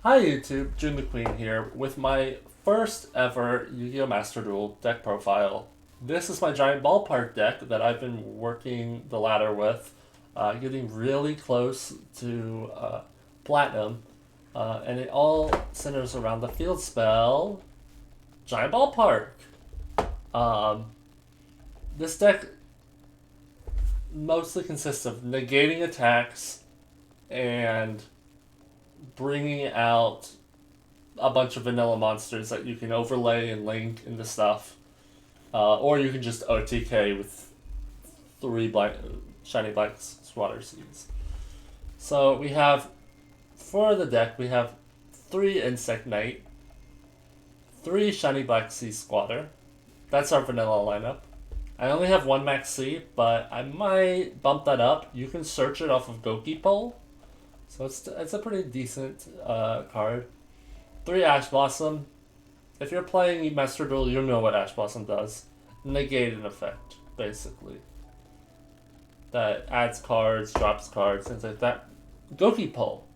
Hi YouTube, June the Queen here with my first ever Yu-Gi-Oh! Master Duel deck profile. This is my giant ballpark deck that I've been working the ladder with, getting really close to platinum, and it all centers around the field spell, giant ballpark. Um, this deck mostly consists of negating attacks and bringing out a bunch of vanilla monsters that you can overlay and link into stuff. Or you can just OTK with three shiny black swatter seeds. So we have, for the deck, we have three Insect Knight, three shiny black sea squatter. That's our vanilla lineup. I only have one max C, but I might bump that up. You can search it off of Goki Pole, so it's a pretty decent card. Three Ash Blossom. If you're playing Master Duel, you know what Ash Blossom does. Negate an effect, basically. That adds cards, drops cards, things like that. Goki Pole.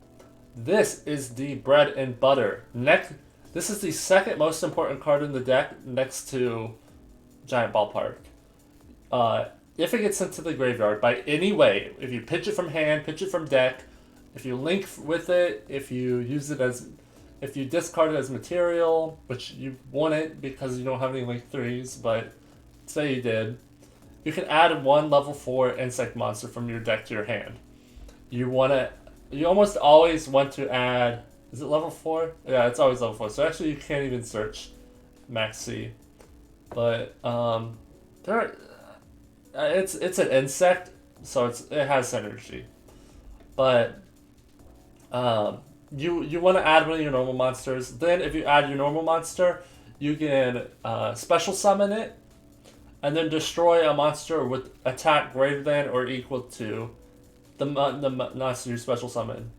This is the bread and butter. This is the second most important card in the deck next to Giant Ballpark. If it gets sent to the graveyard by any way, if you pitch it from hand, pitch it from deck, if you link with it, if you discard it as material, which you wouldn't because you don't have any link 3s, but say you did, you can add one level 4 insect monster from your deck to your hand. You almost always want to add, is it level 4? Yeah, it's always level 4, so actually you can't even search Max C. But, it's an insect, so it has synergy. But, you want to add one of your normal monsters. Then, if you add your normal monster, you can special summon it, and then destroy a monster with attack greater than or equal to the monster you special summon.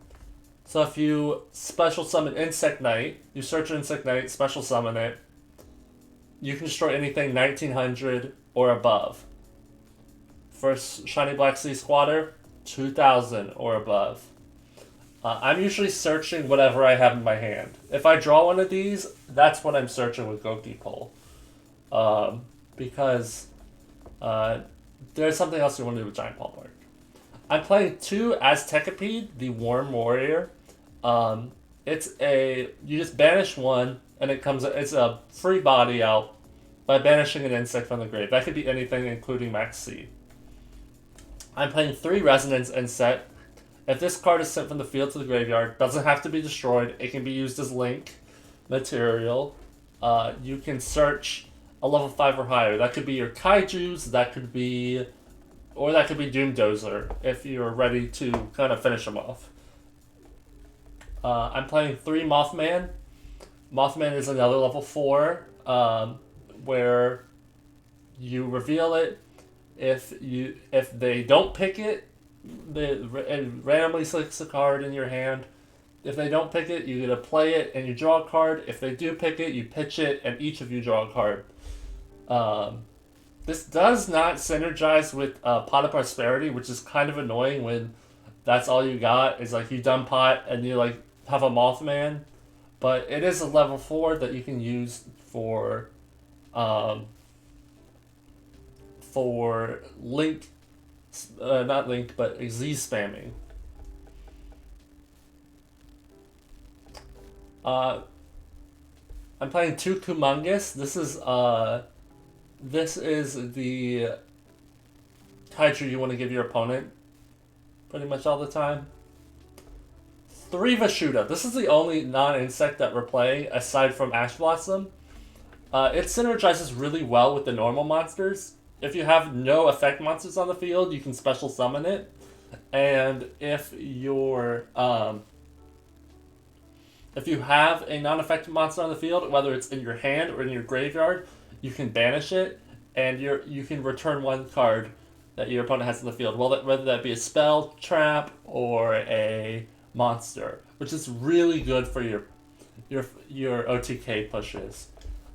So if you special summon Insect Knight, you search Insect Knight, special summon it, you can destroy anything 1900 or above. For Shiny Black Sea Squatter, 2000 or above. I'm usually searching whatever I have in my hand. If I draw one of these, that's what I'm searching with Goki Pole. Because there's something else you want to do with Giant Ballpark. I'm playing two Aztekipede, the Worm Warrior. You just banish one, and it's a free body out by banishing an insect from the grave. That could be anything, including Max C. I'm playing three Resonance Insect. If this card is sent from the field to the graveyard, doesn't have to be destroyed. It can be used as link material. You can search a level 5 or higher. That could be your Kaijus, that could be Doom Dozer if you're ready to kind of finish them off. I'm playing 3 Mothman. Mothman is another level 4 where you reveal it. If they don't pick it, it randomly selects a card in your hand. If they don't pick it, you get to play it and you draw a card. If they do pick it, you pitch it and each of you draw a card. This does not synergize with Pot of Prosperity, which is kind of annoying when that's all you got is like you dump pot and you like have a Mothman. But it is a level 4 that you can use for link, not link, but Z spamming. I'm playing 2 Kumongous. This is the Kaiju you want to give your opponent pretty much all the time. 3 Vashuda. This is the only non-insect that we're playing aside from Ash Blossom. It synergizes really well with the normal monsters. If you have no effect monsters on the field, you can special summon it. And if you have a non-effective monster on the field, whether it's in your hand or in your graveyard, you can banish it, and you can return one card that your opponent has in the field, whether that be a spell, trap, or a monster, which is really good for your OTK pushes.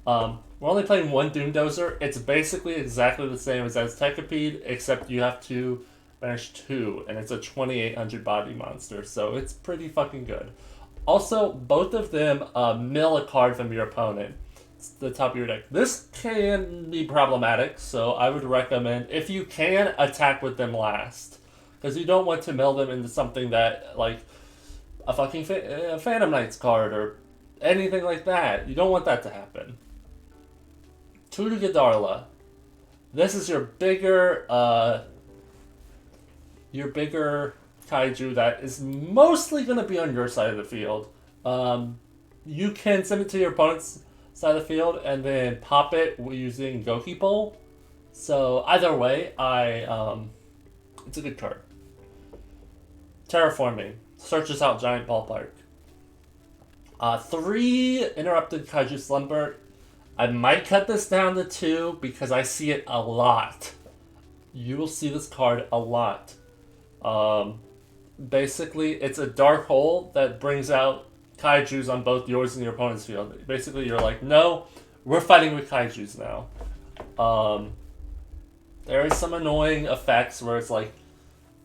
We're only playing 1 Doom Dozer. It's basically exactly the same as Aztekipede, except you have to banish 2, and it's a 2800 body monster, so it's pretty fucking good. Also, both of them mill a card from your opponent. It's the top of your deck. This can be problematic, so I would recommend, if you can, attack with them last. Because you don't want to mill them into something that, like, a fucking Phantom Knights card or anything like that. You don't want that to happen. Tutu Gadarla. This is your bigger kaiju that is mostly going to be on your side of the field. You can send it to your opponent's side of the field and then pop it using Goki Pole. So either way, it's a good card. Terraforming. Searches out Giant Ballpark. 3 Interrupted Kaiju Slumber. I might cut this down to 2 because I see it a lot. You will see this card a lot. Basically, it's a dark hole that brings out kaijus on both yours and your opponent's field. Basically, you're like, no, we're fighting with kaijus now. There is some annoying effects where it's like,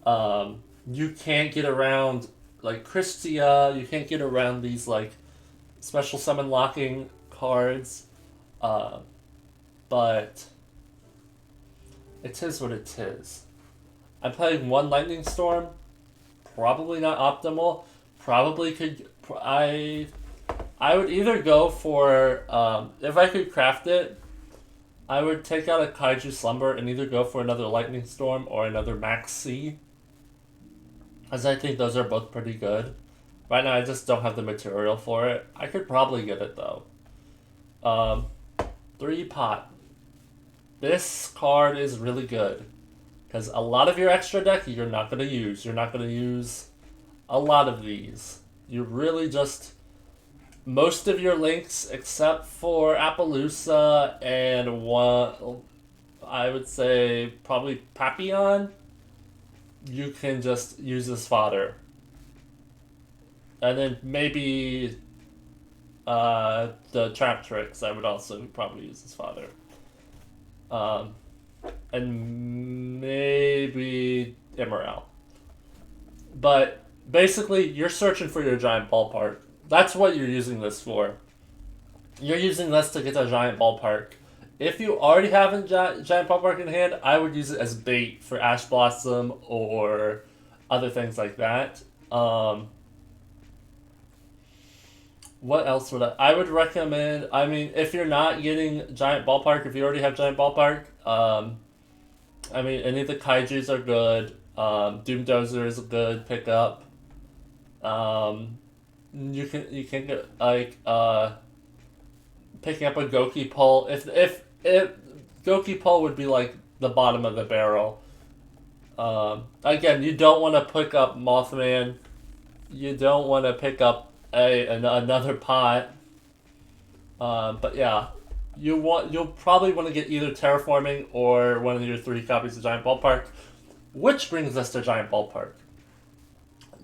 you can't get around, like, Christia, you can't get around these, like, special summon locking cards, but it is what it is. I'm playing 1 Lightning Storm, probably not optimal, probably could, I would either go for, if I could craft it, I would take out a Kaiju Slumber and either go for another Lightning Storm or another Max C, as I think those are both pretty good. Right now I just don't have the material for it. I could probably get it though. 3 Pot. This card is really good, because a lot of your extra deck you're not going to use. You're not going to use a lot of these. You really just... Most of your links, except for Appaloosa and one, I would say probably Papillon, you can just use as fodder. And then maybe the Trap Tricks I would also probably use as fodder. And maybe Emerald. But basically, you're searching for your Giant Ballpark. That's what you're using this for. You're using this to get a Giant Ballpark. If you already have a Giant Ballpark in hand, I would use it as bait for Ash Blossom or other things like that. What else would I would recommend? I mean, if you're not getting Giant Ballpark, if you already have Giant Ballpark, I mean, any of the Kaijus are good. Doomdozer is a good pickup. You can get like picking up a Goki Pole. If Goki Pole would be like the bottom of the barrel. Again, you don't want to pick up Mothman. You don't want to pick up another pot. But yeah, you'll probably want to get either Terraforming or one of your 3 copies of Giant Ballpark, which brings us to Giant Ballpark.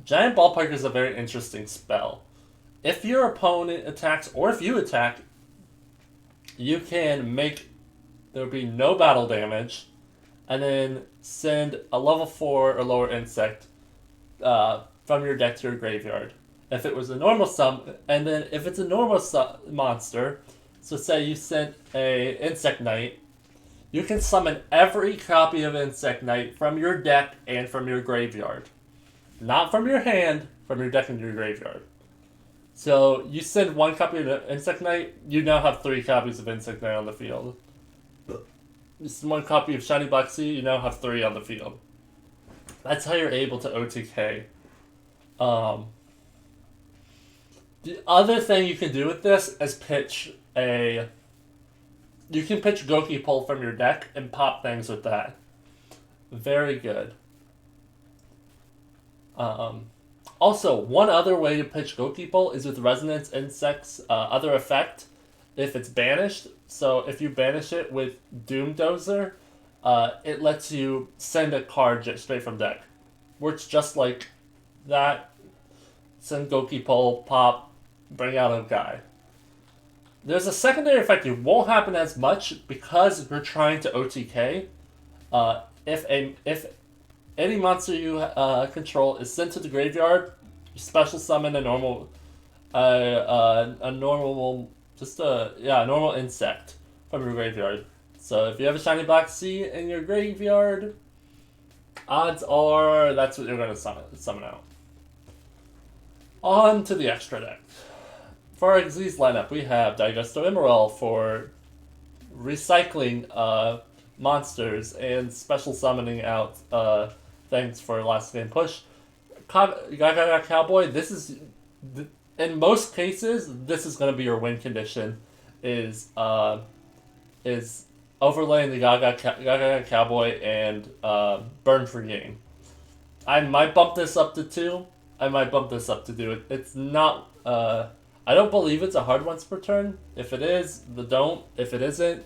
Giant Ballpark is a very interesting spell. If your opponent attacks, or if you attack, you can make there be no battle damage, and then send a level 4 or lower insect from your deck to your graveyard. If it was a normal and then if it's a normal monster, so say you sent a Insect Knight, you can summon every copy of Insect Knight from your deck and from your graveyard. Not from your hand, from your deck and your graveyard. So you send 1 copy of Insect Knight, you now have 3 copies of Insect Knight on the field. You send 1 copy of Shiny Black Sea, you now have 3 on the field. That's how you're able to OTK. The other thing you can do with this is pitch you can pitch Goki Pole from your deck and pop things with that. Very good. Also, one other way to pitch Goki Pole is with Resonance Insect's other effect, if it's banished. So if you banish it with Doomdozer, it lets you send a card straight from deck. Works just like that. Send Goki Pole, pop, bring out a guy. There's a secondary effect. It won't happen as much because you're trying to OTK. If any monster you control is sent to the graveyard, you special summon a normal a normal, a normal insect from your graveyard. So if you have a shiny black sea in your graveyard, odds are that's what you're going to summon out. On to the extra deck. For our Xyz lineup, we have Digesto Emerald for recycling monsters and special summoning out things for last game push. Gaga Cowboy, this is, in most cases, this is going to be your win condition, is overlaying the Gaga Cowboy and burn for game. I might bump this up to 2. I might bump this up to 2. It's not, I don't believe it's a hard once per turn. If it is, the don't. If it isn't,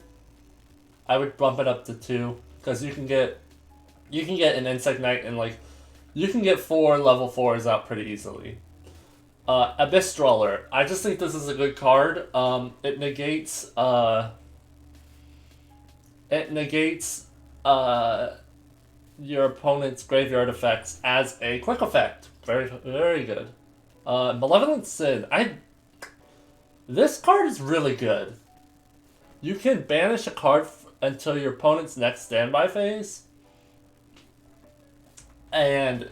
I would bump it up to 2, because you can get an Insect Knight and like you can get 4 level 4s out pretty easily. Abyss Dweller. I just think this is a good card. It negates your opponent's graveyard effects as a quick effect. Very, very good. Malevolent Sin. This card is really good. You can banish a card until your opponent's next standby phase. And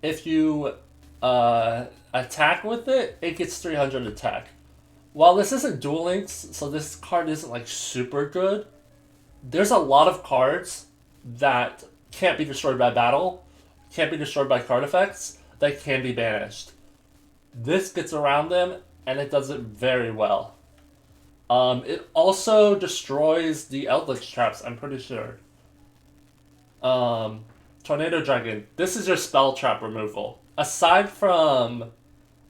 if you attack with it, it gets 300 attack. While this isn't Duel Links, so this card isn't like super good, there's a lot of cards that can't be destroyed by battle, can't be destroyed by card effects, that can be banished. This gets around them, and it does it very well. It also destroys the Eldritch traps, I'm pretty sure. Tornado Dragon. This is your spell trap removal. Aside from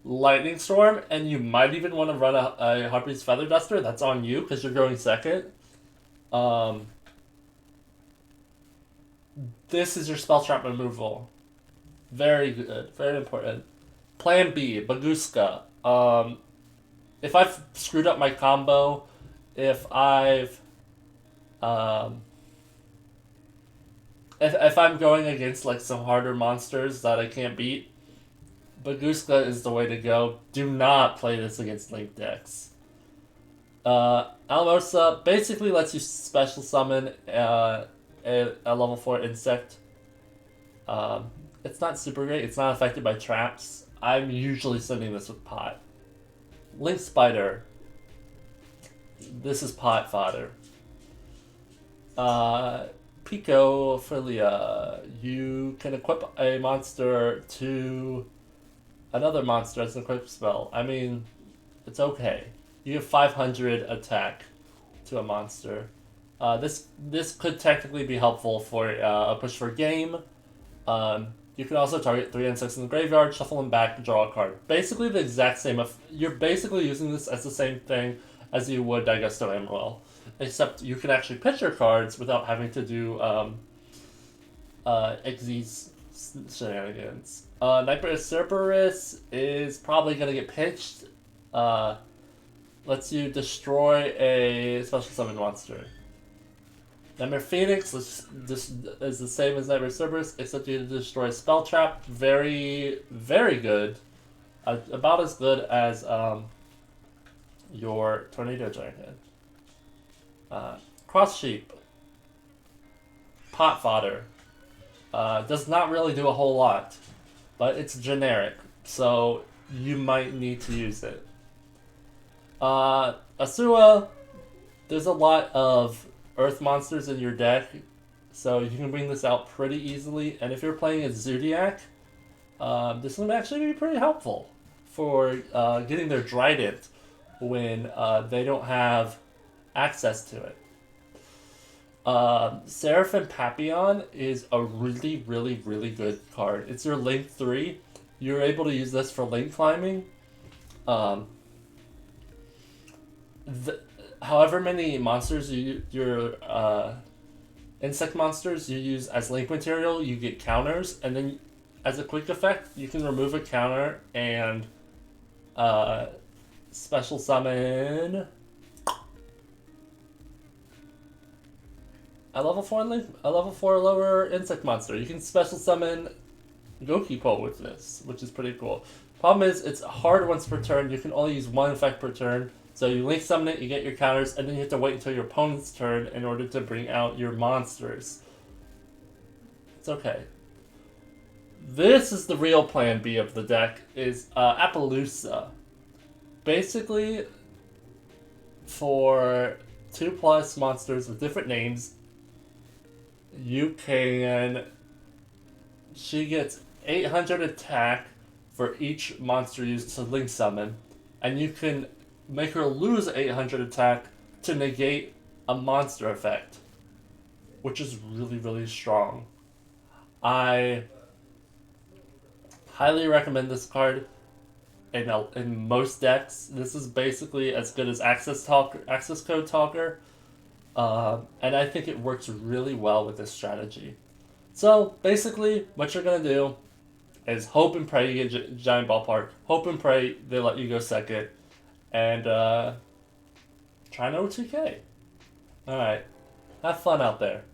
Lightning Storm, and you might even want to run a Harpy's Feather Duster, that's on you because you're going second. This is your spell trap removal. Very good. Very important. Plan B, Baguska. If I've screwed up my combo, if I've if I'm going against like some harder monsters that I can't beat, Baguska is the way to go. Do not play this against Link decks. Alamosa basically lets you special summon a level 4 insect. It's not super great. It's not affected by traps. I'm usually sending this with pot. Link Spider. This is pot fodder. Picophilia. You can equip a monster to another monster as an equip spell. I mean, it's okay. You give 500 attack to a monster. This could technically be helpful for a push for game. You can also target 3 insects in the graveyard, shuffle them back, and draw a card. Basically the exact same. You're basically using this as the same thing as you would Digesto Emerald, except you can actually pitch your cards without having to do Xyz shenanigans. Nightmare Cerberus is probably going to get pitched. Lets you destroy a special summon monster. Nightmare Phoenix is the same as Nightmare Cerberus, except you destroy a spell trap. Very, very good. About as good as your Tornado Dragon. Cross Sheep. Pot fodder. Does not really do a whole lot, but it's generic, so you might need to use it. Asua, there's a lot of earth monsters in your deck, so you can bring this out pretty easily, and if you're playing a Zodiac, this will actually be pretty helpful for getting their Trident when they don't have access to it. Seraphim Papillon is a really, really, really good card. It's your Link 3. You're able to use this for link climbing. However many monsters your insect monsters you use as link material, you get counters, and then as a quick effect, you can remove a counter and special summon a level 4 lower insect monster. You can special summon Gokipo with this, which is pretty cool. Problem is, it's hard once per turn. You can only use one effect per turn. So you link summon it, you get your counters, and then you have to wait until your opponent's turn in order to bring out your monsters. It's okay. This is the real plan B of the deck, is Appaloosa. Basically, for 2+ monsters with different names, you can... She gets 800 attack for each monster used to link summon, and you can make her lose 800 attack to negate a monster effect, which is really, really strong. I highly recommend this card in most decks. This is basically as good as Access Code Talker, and I think it works really well with this strategy. So basically, what you're gonna do is hope and pray you get Giant Ballpark. Hope and pray they let you go second, and try an OTK. All right, have fun out there.